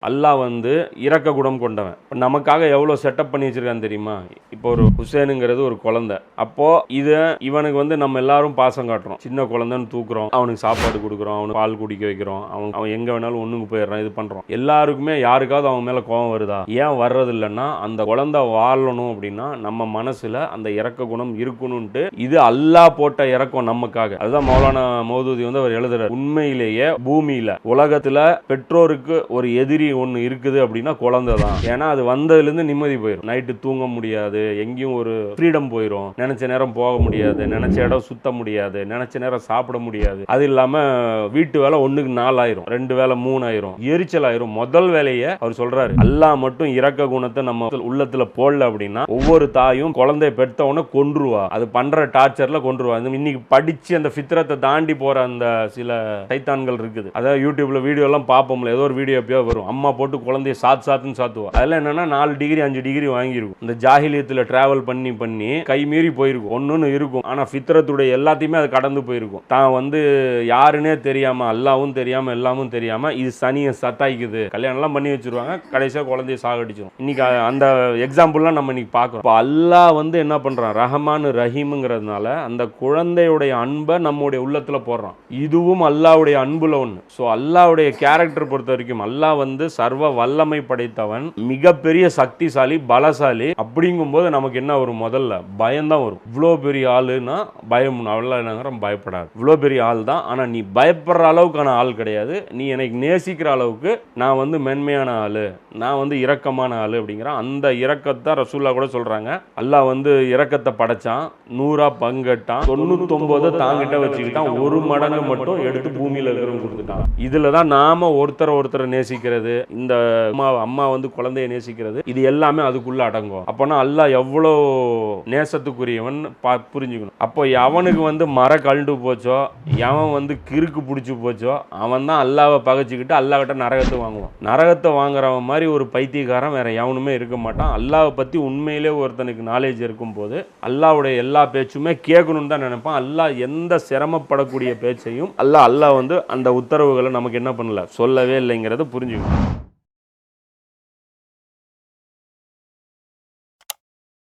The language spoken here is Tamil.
அல்லாஹ் வந்து இரக்க குணம் கொண்டவன். இப்போ நமக்காக எவ்வளோ செட்டப் பண்ணி வச்சிருக்கான்னு தெரியுமா? இப்போ ஒரு ஹுசேனுங்கிறது ஒரு குழந்தை. அப்போ இவனுக்கு வந்து நம்ம எல்லாரும் பாசம் காட்டுறோம். சின்ன குழந்தைன்னு தூக்குறோம், அவனுக்கு சாப்பாடு கொடுக்குறோம், அவனுக்கு பால் குடிக்க வைக்கிறோம், அவன் எங்க வேணாலும் ஒண்ணுக்கு போயிடுறான், இது பண்றோம். எல்லாருக்குமே யாருக்காவது அவன் மேல கோபம் வருதா? ஏன் வர்றது இல்லைன்னா, அந்த குழந்தை வாழணும் அப்படின்னா நம்ம மனசுல அந்த இரக்க குணம் இருக்கணும்ட்டு இது அல்லாஹ் போட்ட இரக்கம் நமக்காக. அதுதான் மௌலானா மௌதூதி வந்து அவர் எழுதுறாரு. உண்மையிலேயே பூமியில உலகத்துல பெற்றோருக்கு ஒரு எதிரி ஒன்று இருக்குது அப்படின்னா குழந்தை தான். ஏன்னா அது வந்ததுலேருந்து நிம்மதி போயிடும். நைட்டு தூங்க முடியாது, எங்கேயும் ஒரு ஃப்ரீடம் போயிடும், நினைச்ச நேரம் போக முடியாது, நினைச்ச இடம் சுத்த முடியாது, நினைச்ச நேரம் சாப்பிட முடியாது. அது இல்லாம வீட்டு வேலை 1க்கு 4 ஆயிரும், 2 வேலை 3 ஆயிரும், எரிச்சல் ஆயிரும். முதல் வேலையை அவர் சொல்றாரு, அல்லாஹ் மட்டும் இரக்க குணத்தை நம்ம உள்ளத்துல போடல அப்படின்னா ஒவ்வொரு தாயும் குழந்தைய பெற்றவன கொன்றுவா. அது பண்ற டார்ச்சர்ல கொன்றுவா. இன்னைக்கு படிச்சு அந்த ஃபித்ரத்தை தாண்டி போற அந்த சில சைத்தான்கள் இருக்குது. அதாவது யூடியூப்ல வீடியோ எல்லாம் பார்ப்போம்ல, ஏதோ ஒரு வீடியோ எப்பயோ வரும், அம்மா போட்டு குழந்தைய சாத்துன்னு சாத்துவா. அதெல்லாம் என்னன்னா 4 டிகிரி 5 டிகிரி வாங்கியிருக்கும். இந்த ஜாஹிலியத்தில் டிராவல் பண்ணி கை மீறி போயிருக்கும். ஒன்னொன்னு இருக்கும், ஆனா ஃபித்ரத்துடைய எல்லாத்தையுமே அது கடந்து போயிருக்கும். தான் வந்து யாருன்னே தெரியாம, அல்லாவும் தெரியாம, எல்லாமும் தெரியாம இது சனியை சத்தாய்க்குது, கல்யாணம் எல்லாம் பண்ணி வச்சிருவாங்க, கடைசியா குழந்தைய சாகடிச்சிடும். இன்னைக்கு அந்த எக்ஸாம்பிள்லாம் நம்ம இன்னைக்கு பார்க்கிறோம். இப்போ அல்லாஹ் வந்து என்ன பண்றான், ரஹ்மான் ரஹீம்ங்கிறதுனால அந்த குழந்தையுடைய அன்பை நம்முடைய உள்ளத்துல போடுறான். இதுவும் அல்லாஹ்வுடைய அன்புல ஒன்று. ஸோ அல்லாஹ்வுடைய கேரக்டர் பொறுத்த வரைக்கும் அல்லாஹ் வந்து சர்வ வல்லமை படைத்தவன், மிகப்பெரிய சக்திசாலி, பலசாலி. அப்படிங்கும்போது நமக்கு என்ன வரும், முதல்ல பயம்தான் வரும். இவ்வளோ பெரிய ஆளுன்னா பயம், அவ்வளோ பயப்படாது. இவ்வளோ பெரிய ஆள் தான், ஆனால் நீ பயப்படுற அளவுக்கான ஆள் கிடையாது. நீ எனக்கு நேசிக்கிற அளவுக்கு நான் வந்து மென்மையான ஆளு, நான் வந்து இரக்கமான ஆளு அப்படிங்கிற அந்த இரக்கத்தை ரசூல்லா கூட சொல்றாங்க. அல்லாஹ் வந்து இரக்கத்தை படைச்சான், 100 பங்கட்டான், 99 தாங்கிட்ட வச்சுக்கிட்டான், 1 மடங்கு மட்டும் எடுத்து பூமியில இருக்கிறவங்க கொடுத்துட்டான். இதுல தான் நாம ஒருத்தரை நேசிக்கிறது, இந்த அம்மா வந்து குழந்தைய நேசிக்கிறது, இது எல்லாமே அதுக்குள்ள அடங்கும். அப்போனா அல்லாஹ் எவ்வளோ நேசத்துக்குரியவன் புரிஞ்சுக்கணும். அப்போ எவனுக்கு வந்து மர கழண்டு போச்சோ, எவன் வந்து கிறுக்கு பிடிச்சி போச்சோ, அவன் தான் அல்லாவை பகைச்சிக்கிட்டு அல்லாஹ்கிட்ட நரகத்தை வாங்குவான். நரகத்தை வாங்குறவன் மாதிரி ஒரு பைத்தியக்காரன் வேற எவனுமே இருக்க மாட்டான். அல்லாவை பத்தி உண்மையிலே ஒருத்தனுக்கு நாலேஜ் இருக்கும் போது அல்லாஹ்வுடைய எல்லா பேச்சுமே கேட்கணும்னு தான் நினைப்பான். அல்லாஹ் எந்த சிரமப்படக்கூடிய பேச்சையும் அல்லாஹ் வந்து அந்த உத்தரவுகளை நமக்கு என்ன பண்ணல, சொல்லவே இல்லைங்கிறத புரிஞ்சுக்கணும்.